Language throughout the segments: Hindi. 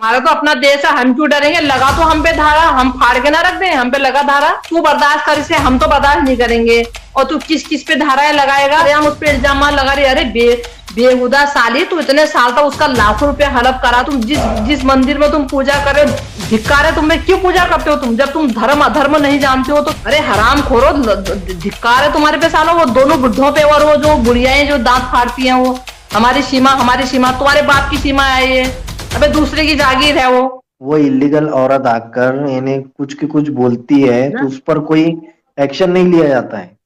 हमारा तो अपना देश है, हम क्यों डरेंगे। लगा तो हम पे धारा, हम फाड़ के ना रख दें, हम पे लगा धारा। तू बर्दाश्त कर इसे, हम तो बर्दाश्त नहीं करेंगे। और तू किस किस पे धाराएं लगाएगा। अरे हम उस पे इल्जाम लगा रहे। अरे बेहुदा साली, तू इतने साल तक उसका लाखों रुपए हड़प करा। तुम जिस जिस मंदिर में तुम पूजा कर रहे हो, धिक्कार है तुम्हें। क्यों पूजा करते हो तुम, जब तुम धर्म अधर्म नहीं जानते हो तो। अरे हराम खोरो, धिक्कार है तुम्हारे पे सालो। वो दोनों बुढ़ों पे, और वो जो बुढ़ियाएं जो दांत फाड़ती हैं, वो हमारी सीमा, हमारी सीमा, तुम्हारे बाप की सीमा है ये। अबे दूसरे की जागीर है वो इलीगल औरत आकर इन्हें कुछ की कुछ बोलती है ना? तो उस पर कोई एक्शन नहीं लिया जाता है।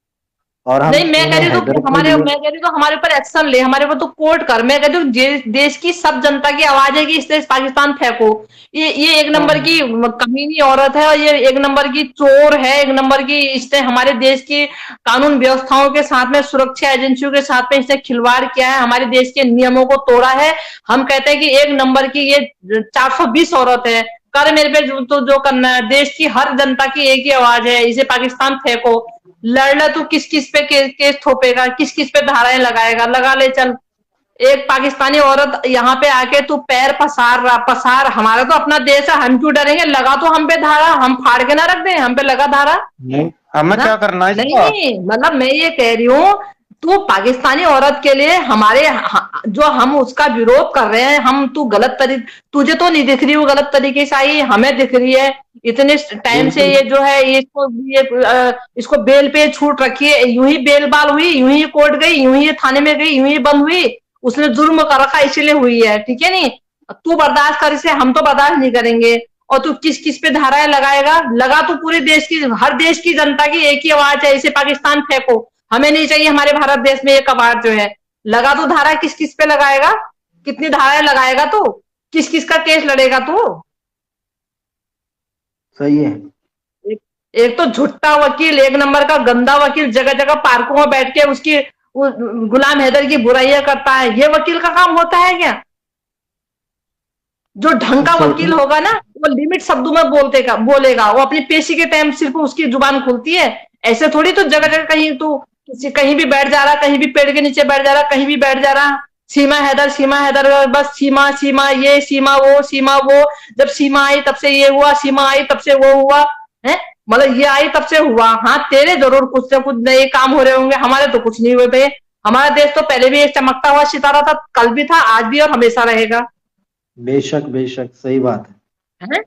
और हम नहीं, मैं कह इन्हें रही हूँ तो हैदर के हमारे, लिए। मैं कह रही हूँ तो हमारे ऊपर एक्शन ले, हमारे ऊपर तो कोर्ट कर। मैं कह रही हूँ देश की सब जनता की आवाज है कि इस देश पाकिस्तान फेंको। ये एक नंबर की कमीनी औरत है, और ये एक नंबर की चोर है, एक नंबर की। इसने हमारे देश की कानून व्यवस्थाओं के साथ में, सुरक्षा एजेंसियों के साथ में इसने खिलवाड़ किया है, हमारे देश के नियमों को तोड़ा है। हम कहते हैं कि एक नंबर की ये 420 औरत है। कर मेरे पे जो करना है। देश की हर जनता की एक ही आवाज है, इसे पाकिस्तान फेंको। लड़ना तू किस किस पे केस थोपेगा, किस किस पे धाराएं लगाएगा, लगा ले चल। एक पाकिस्तानी औरत यहाँ पे आके तू पैर पसार रहा, पसार। हमारा तो अपना देश है, हम क्यों डरेंगे। लगा तो हम पे धारा, हम फाड़ के ना रख दें, हम पे लगा धारा नहीं, हमें ना। क्या करना है इसका। नहीं मतलब मैं ये कह रही हूँ, तू पाकिस्तानी औरत के लिए हमारे जो हम उसका विरोध कर रहे हैं, हम तू गलत तरीके, तुझे तो नहीं दिख रही वो गलत तरीके से आई, हमें दिख रही है। इतने टाइम से बिल्कुल। ये जो है इसको बेल पे छूट रखी है। यूं ही बेल बाल हुई, यूं ही कोर्ट गई, यूं ही थाने में गई, यूं ही बंद हुई। उसने जुर्म कर रखा इसलिए हुई है, ठीक है नहीं। तू बर्दाश्त कर इसे, हम तो बर्दाश्त नहीं करेंगे। और तू किस किस पे धाराएं लगाएगा। लगा तो पूरे देश की, हर देश की जनता की एक ही आवाज है, इसे पाकिस्तान फेंको। हमें नहीं चाहिए हमारे भारत देश में ये कबाड़ जो है। लगा तो धारा किस किस पे लगाएगा, कितनी धाराएं लगाएगा तू, किस किस का केस लड़ेगा तू। सही है। एक, एक तो झुट्टा वकील, एक नंबर का गंदा वकील, जगह जगह पार्कों में बैठ के उसकी गुलाम हैदर की बुराइयां करता है। ये वकील का काम होता है क्या। जो ढंग का वकील सोचने होगा ना, वो लिमिट शब्दों में बोलेगा। वो अपनी पेशी के टाइम सिर्फ उसकी जुबान खुलती है। ऐसे थोड़ी तो जगह जगह कहीं तू कहीं भी बैठ जा रहा, कहीं भी पेड़ के नीचे बैठ जा रहा, कहीं भी बैठ जा रहा। सीमा हैदर, सीमा हैदर, बस सीमा सीमा, ये सीमा वो, सीमा वो। जब सीमा आई तब से ये हुआ, सीमा आई तब से वो हुआ है। मतलब ये आई तब से हुआ। हाँ तेरे जरूर कुछ से कुछ नए काम हो रहे होंगे, हमारे तो कुछ नहीं हुए भाई। हमारा देश तो पहले भी एक चमकता हुआ सितारा था, कल भी था, आज भी और हमेशा रहेगा। बेशक बेशक सही बात है। है?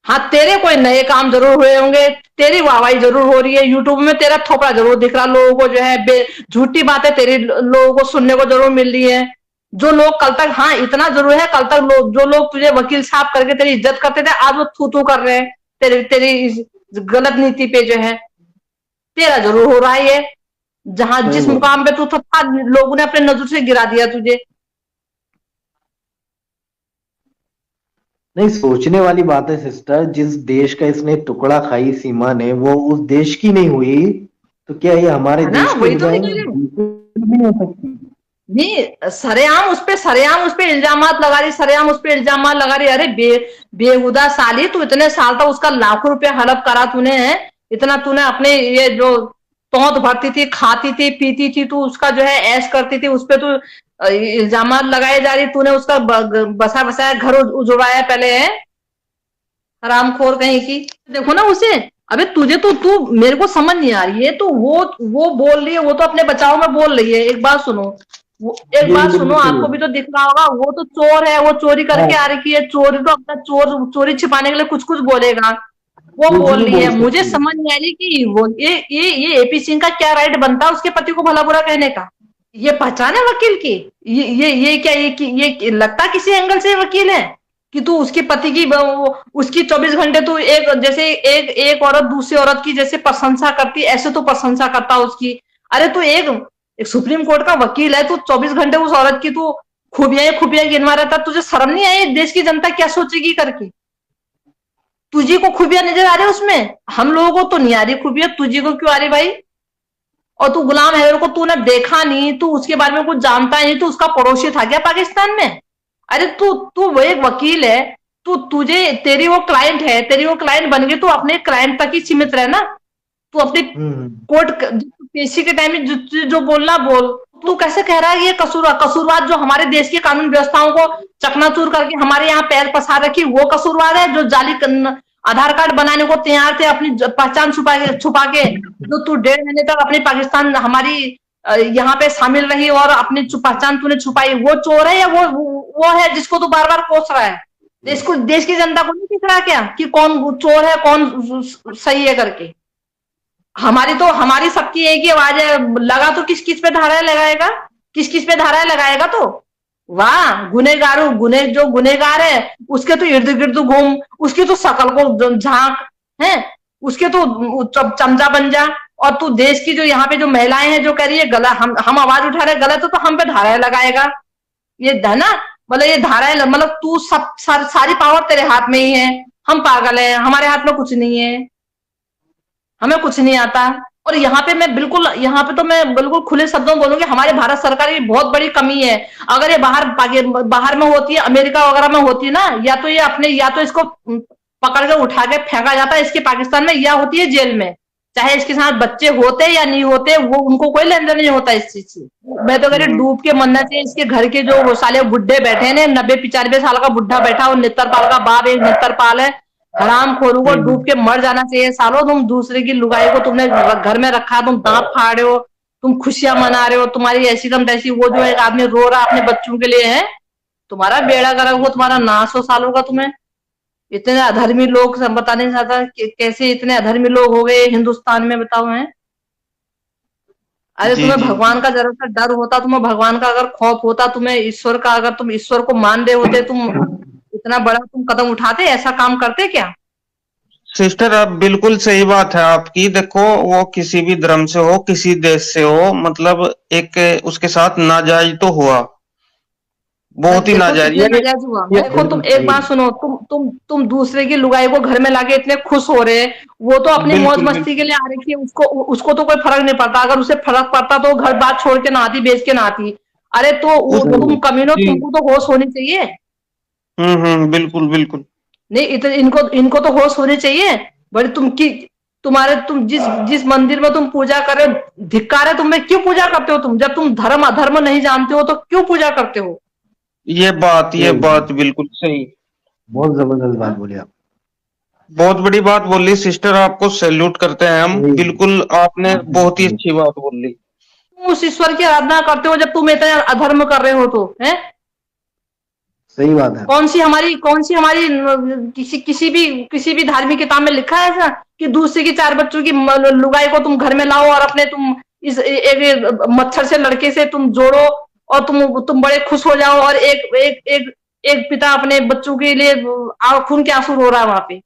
हाँ तेरे कोई नए काम जरूर हुए होंगे, तेरी वाहवाही जरूर हो रही है, यूट्यूब में तेरा थोपड़ा जरूर दिख रहा लोगों को, जो है झूठी बातें तेरी लोगों को सुनने को जरूर मिल रही है। जो लोग कल तक, हाँ इतना जरूर है, कल तक जो लोग तुझे वकील साहब करके तेरी इज्जत करते थे, आज वो थू थू कर रहे हैं तेरी तेरी इस गलत नीति पे जो है। तेरा जरूर हो रहा है ये। जहां सही जिस बोल। मुकाम पे तू था, लोगों ने अपने नजर से गिरा दिया तुझे। नहीं, सोचने वाली बात है सिस्टर। जिस देश का इसने टुकड़ा खाई सीमा ने, वो उस देश की नहीं हुई तो क्या ये हमारे है ना, देश की वही हो तो मैं जाएंगे। कह रही हूँ। बिल्कुल भी नहीं हो सकती। नहीं, सरेआम उस पे इल्जामात लगा रही, सरेआम उस पे इल्जामात लगा रही। अरे बेहुदा साली, तू इतने साल तक उसका लाखों रुपए हड़प करा तूने है। इतना तूने अपने ये जो तौत भरती थी, खाती थी, पीती थी, तू उसका जो है ऐश करती थी, उस पे तू इल्जामात लगाए जा रही। तूने उसका बसा बसाया घर उजड़वाया पहले है, हरामखोर कहीं की। देखो ना उसे। अबे तुझे तो, तू मेरे को समझ नहीं आ रही है। तो वो बोल रही है, वो तो अपने बचाव में बोल रही है। एक बात सुनो, एक जी बात सुनो, बिल्कुल। आपको भी तो दिख रहा होगा, वो तो चोर है, वो चोरी करके आ हाँ। रखी है। चोरी तो अपना चोरी छिपाने के लिए कुछ कुछ बोलेगा। वो कुछ बोल भी रही बोल है, मुझे सकती है। समझ नहीं आ रही कि वो ये एपी सिंह का क्या राइट बनता है उसके पति को भला बुरा कहने का। ये पहचान है वकील की। ये क्या, ये लगता किसी एंगल से वकील है कि तू उसके पति की उसकी 24 घंटे तू एक जैसे एक औरत दूसरी औरत की जैसे प्रशंसा करती, ऐसे तो प्रशंसा करता उसकी। अरे तू एक सुप्रीम कोर्ट का वकील है, तू 24 घंटे उस औरत की तू खूबियां गिनवा रहता। तुझे शर्म नहीं आई देश की जनता क्या सोचेगी करके। तुझी को खूबियां नजर आ रही उसमें, हम लोगों को तो नहीं आ रही खूबियां, तुझी को क्यों आ रही भाई। और तू गुलाम हैदर को तूने देखा नहीं, तू उसके बारे में कुछ जानता नहीं, तू उसका पड़ोसी था क्या पाकिस्तान में। अरे तू तू वो एक वकील है, तेरी वो क्लाइंट है, तेरी वो क्लाइंट बन गई, तू अपने क्लाइंट तक ही सीमित रहे ना। तू अपने हम्म। कोर्ट पेशी के टाइम में जो बोलना बोल। तू कैसे कह रहा है ये कसूरवाद जो हमारे देश की कानून व्यवस्थाओं को चकनाचूर करके हमारे यहाँ पैर पसार रखी, वो कसूरवाद है? जो जाली आधार कार्ड बनाने को तैयार थे अपनी पहचान छुपा के जो तू 1.5 महीने तक अपनी पाकिस्तान हमारी यहाँ पे शामिल रही और अपनी पहचान तूने छुपाई, वो चोर है या वो है जिसको तू बार बार कोस रहा है? देश की जनता को नहीं दिख रहा क्या कि कौन चोर है कौन सही है करके? हमारी सबकी एक ही आवाज है, लगा तो किस किस पे धाराएं लगाएगा, किस किस पे धाराएं लगाएगा? तो वाह, जो गुनेगार है उसके तो इर्द गिर्द घूम, उसकी तो शकल को झांक है, उसके तो चमचा बन जा, और तू देश की जो यहाँ पे जो महिलाएं हैं जो कह रही है गलत, हम आवाज उठा रहे गलत है तो हम पे धाराएं लगाएगा, ये है ना? मतलब ये धाराएं, मतलब तू सारी पावर तेरे हाथ में ही है, हम पागल है, हमारे हाथ में कुछ नहीं है, हमें कुछ नहीं आता। और यहाँ पे मैं बिल्कुल खुले शब्दों में बोलूंगी, हमारे भारत सरकार की बहुत बड़ी कमी है। अगर ये बाहर में होती है, अमेरिका वगैरह में होती है ना, या तो इसको पकड़ के उठा के फेंका जाता है इसके पाकिस्तान में, या होती है जेल में, चाहे इसके साथ बच्चे होते या नहीं होते, वो उनको कोई लेन देन नहीं होता इस चीज से। मैं तो कह रही डूब के मरना चाहिए इसके घर के जो वो साले बुढ़े बैठे हैं, 90-95 साल का बुढ़ा बैठा, और नित्तरपाल का बाप एक नित्तरपाल है, हराम खोरू को डूब के मर जाना चाहिए। सालों तुम दूसरे की लुगाई को तुमने घर में रखा, तुम दांत फाड़ रहे हो, तुम खुशियां मना रहे हो, तुम्हारी ऐसी कम तैसी, वो जो एक आदमी रो रहा अपने बच्चों के लिए है, तुम्हारा बेड़ा गर्क हो, तुम्हारा नाश हो सालों का। तुम्हें इतने अधर्मी लोग बता नहीं सकता कैसे इतने अधर्मी लोग हो गए हिंदुस्तान में, बताओ हैं? अरे तुम्हें भगवान का जरा सा डर होता, तुम्हें भगवान का अगर खौफ होता, तुम्हें ईश्वर का, अगर तुम ईश्वर को मान रहे होते, तुम इतना बड़ा तुम कदम उठाते, ऐसा काम करते क्या? सिस्टर आप बिल्कुल सही बात है आपकी। देखो वो किसी भी धर्म से हो, किसी देश से हो, मतलब एक उसके साथ नाजायज तो हुआ, बहुत ही नाजायज। देखो तुम एक बात सुनो, तुम दूसरे की लुगाई को घर में लाके इतने खुश हो रहे, वो तो अपनी मौज मस्ती के लिए आ रही है, उसको तो कोई फर्क नहीं पड़ता। अगर उसे फर्क पड़ता तो घर बात छोड़ के ना आती, बेच के ना आती। अरे तो तुम कमीनों, तुमको तो होश होनी चाहिए। बिल्कुल बिल्कुल नहीं, इनको तो होश होनी चाहिए। बड़ी तुम जिस मंदिर में तुम पूजा कर रहे हो, धिक्कार है, तुम्हें क्यों पूजा करते हो तुम? जब तुम धर्म अधर्म नहीं जानते हो तो क्यों पूजा करते हो? ये बात बिल्कुल सही, बहुत जबरदस्त बात बोली आप, बहुत बड़ी बात बोली सिस्टर, आपको सैल्यूट करते हैं हम। बिल्कुल आपने बहुत ही अच्छी बात बोली। तुम उस ईश्वर की आराधना करते हो जब तुम इतना अधर्म कर रहे हो, तो है सही बात है। कौन सी हमारी किसी भी धार्मिक किताब में लिखा है ऐसा कि दूसरे की 4 बच्चों की लुगाई को तुम घर में लाओ और अपने तुम इस एक मच्छर से लड़के से तुम जोड़ो और तुम बड़े खुश हो जाओ, और एक पिता अपने बच्चों के लिए खून के आंसू रो रहा है वहां पे?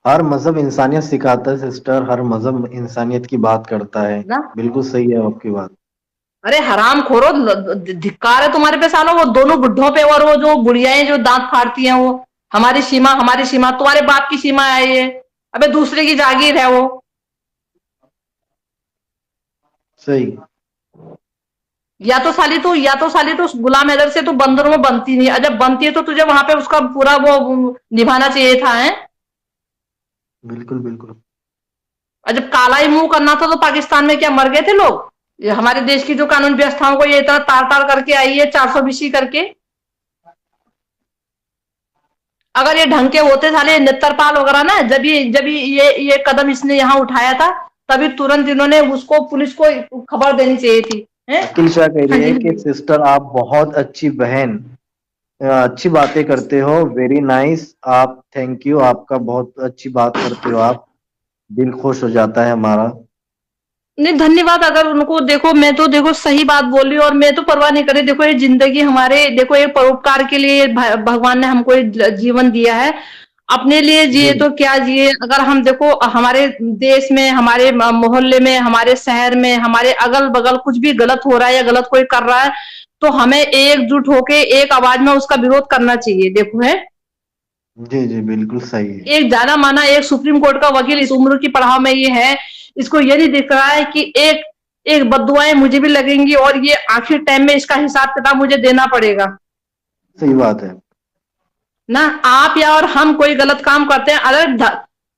हर मजहब इंसानियत सिखाता है सिस्टर, हर मजहब इंसानियत की बात करता है ना? बिल्कुल सही है आपकी बात। अरे हराम खोरो, धिक्कार है तुम्हारे पे सालों, वो दोनों बुढ़ों पे, और वो जो बुढ़ियाएं जो दांत फाड़ती हैं, वो हमारी सीमा तुम्हारे बाप की सीमा है ये। अबे दूसरे की जागीर है वो। सही। या तो साली तो गुलाम हैदर से तो बंदरों में बनती नहीं, जब बनती है तो तुझे वहां पे उसका पूरा वो निभाना चाहिए था, है? बिल्कुल बिल्कुल। जब काला ही मुंह करना था तो पाकिस्तान में क्या मर गए थे लोग? ये हमारे देश की जो कानून व्यवस्थाओं को ये इतना तार करके आई है 420 करके। अगर ये ढंग के होते साले नित्तरपाल वगैरह ना, जब ये कदम इसने यहाँ उठाया था, तभी तुरंत इन्होंने उसको पुलिस को खबर देनी चाहिए थी। अखिल शाह कह रही है कि सिस्टर आप बहुत अच्छी बहन, अच्छी बातें करते हो, वेरी नाइस, आप थैंक यू, आपका बहुत अच्छी बात करते हो आप, दिल खुश हो जाता है हमारा। नहीं धन्यवाद। अगर उनको देखो, मैं तो देखो सही बात बोल रही हूँ और मैं तो परवाह नहीं कर रही। देखो ये जिंदगी हमारे, देखो ये परोपकार के लिए भगवान ने हमको जीवन दिया है, अपने लिए जिए तो क्या जिए। अगर हम देखो हमारे देश में, हमारे मोहल्ले में, हमारे शहर में, हमारे अगल बगल कुछ भी गलत हो रहा है या गलत कोई कर रहा है, तो हमें एकजुट होके एक आवाज में उसका विरोध करना चाहिए। देखो है जी जी बिल्कुल सही है। एक जाना माना एक सुप्रीम कोर्ट का वकील इस उम्र की पड़ाव में ये है, इसको ये नहीं दिख रहा है कि एक बद्दुआएं मुझे भी लगेंगी और ये आखिर टाइम में इसका हिसाब किताब मुझे देना पड़ेगा। सही बात है ना, आप या और हम कोई गलत काम करते हैं, अगर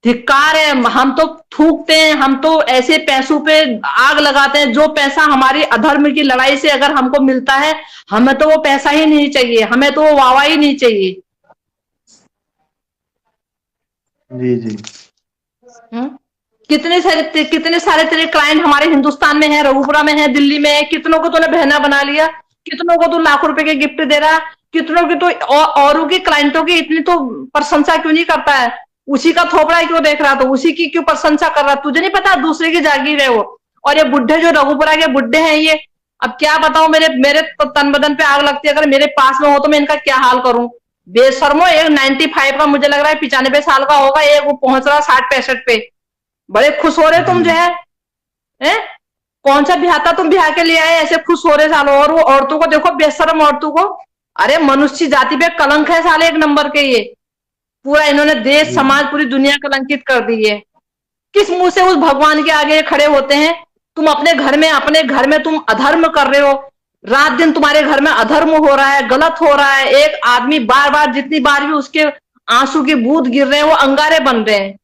धिक्कार है। हम तो थूकते हैं, हम तो ऐसे पैसों पे आग लगाते हैं। जो पैसा हमारी अधर्म की लड़ाई से अगर हमको मिलता है, हमें तो वो पैसा ही नहीं चाहिए, हमें तो वो वाहवाही ही नहीं चाहिए। जी जी। कितने सारे तेरे क्लाइंट हमारे हिंदुस्तान में है, रघुपुरा में है, दिल्ली में है। कितनों को तूने बहना बना लिया, कितनों को तू लाखों रुपए के गिफ्ट दे रहा, कितनों की तो औरों के क्लाइंटों की इतनी तो प्रशंसा क्यों नहीं करता है? उसी का थोपड़ा क्यों देख रहा, तो उसी की क्यों प्रशंसा कर रहा? तुझे नहीं पता दूसरे की जागीर है वो। और ये बुढ़े जो रघुपुरा के बुढ़े हैं ये, अब क्या बताऊं, मेरे मेरे तो तन बदन पे आग लगती है। अगर मेरे पास में हो तो मैं इनका क्या हाल करूं? बेशर्मो, एक 95 का मुझे लग रहा है 95 साल का होगा, एक वो पहुंच रहा 60-65 पे। बड़े खुश हो रहे तुम जो है, हैं? कौन सा ब्याह था तुम ब्याह के लिए आए, ऐसे खुश हो रहे सालो? और वो औरतों को देखो, बेशर्म औरतों को। अरे मनुष्य जाति पे कलंक है साले एक नंबर के ये। पूरा इन्होंने देश समाज पूरी दुनिया कलंकित कर दी है। किस मुंह से उस भगवान के आगे खड़े होते हैं? तुम अपने घर में तुम अधर्म कर रहे हो। रात दिन तुम्हारे घर में अधर्म हो रहा है, गलत हो रहा है। एक आदमी बार बार, जितनी बार भी उसके आंसू की बूंद गिर रहे हैं, वो अंगारे बन रहे हैं।